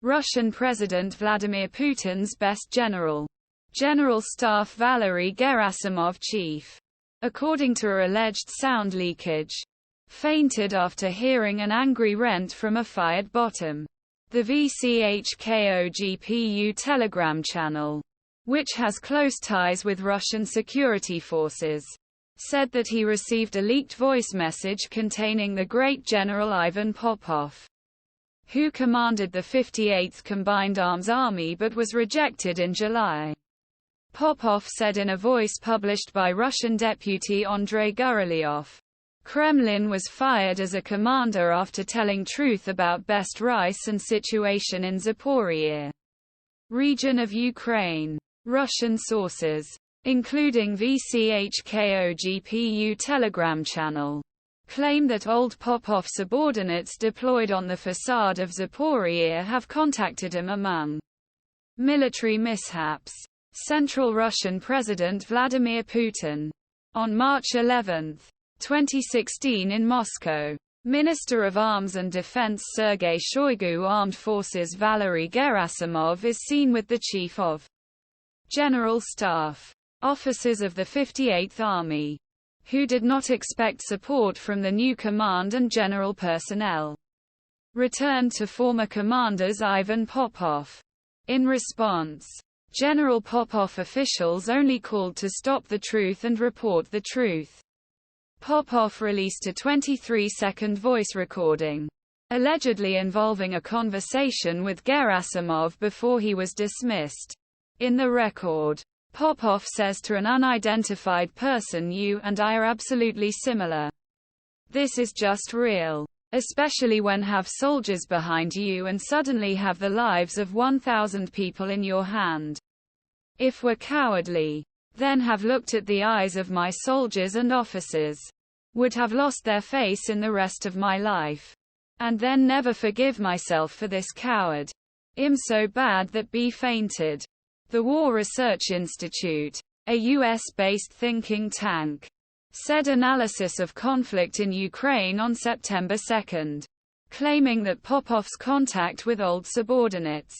Russian President Vladimir Putin's best general. General Staff Valery Gerasimov, chief, according to a alleged sound leakage, fainted after hearing an angry rant from a fired bottom. The VCHKOGPU Telegram channel, which has close ties with Russian security forces, said that he received a leaked voice message containing the great General Ivan Popov, who commanded the 58th Combined Arms Army but was rejected in July. Popov said in a voice published by Russian deputy Andrei Gurylyov, Kremlin was fired as a commander after telling truth about best rice and situation in Zaporizhzhia region of Ukraine. Russian sources, including VCHKOGPU Telegram channel, claim that old Popov subordinates deployed on the facade of Zaporizhzhia have contacted him among military mishaps. Central Russian President Vladimir Putin. On March 11, 2016 in Moscow, Minister of Arms and Defense Sergei Shoigu Armed Forces Valery Gerasimov is seen with the Chief of General Staff, officers of the 58th Army, who did not expect support from the new command and general personnel. Returned to former commanders Ivan Popov. In response, General Popov officials only called to stop the truth and report the truth. Popov released a 23-second voice recording, allegedly involving a conversation with Gerasimov before he was dismissed. In the record, Popov says to an unidentified person, "You and I are absolutely similar. This is just real. Especially when have soldiers behind you and suddenly have the lives of 1,000 people in your hand. If we're cowardly, then have looked at the eyes of my soldiers and officers, would have lost their face in the rest of my life, and then never forgive myself for this coward. I'm so bad that be fainted." The War Research Institute, a US-based thinking tank, said analysis of conflict in Ukraine on September 2, claiming that Popov's contact with old subordinates,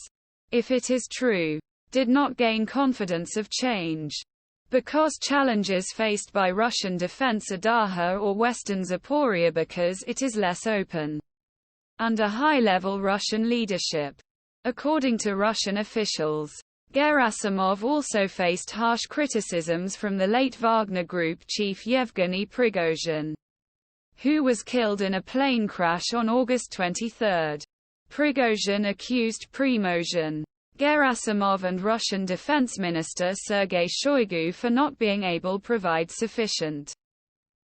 if it is true, did not gain confidence of change, because challenges faced by Russian defense Adaha or Western Zaporizhzhia because it is less open under high-level Russian leadership. According to Russian officials, Gerasimov also faced harsh criticisms from the late Wagner Group chief Yevgeny Prigozhin, who was killed in a plane crash on August 23. Prigozhin accused Prigozhin, Gerasimov and Russian Defense Minister Sergei Shoigu for not being able to provide sufficient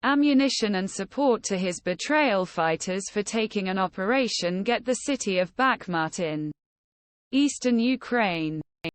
ammunition and support to his betrayal fighters for taking an operation get the city of Bakhmut in eastern Ukraine.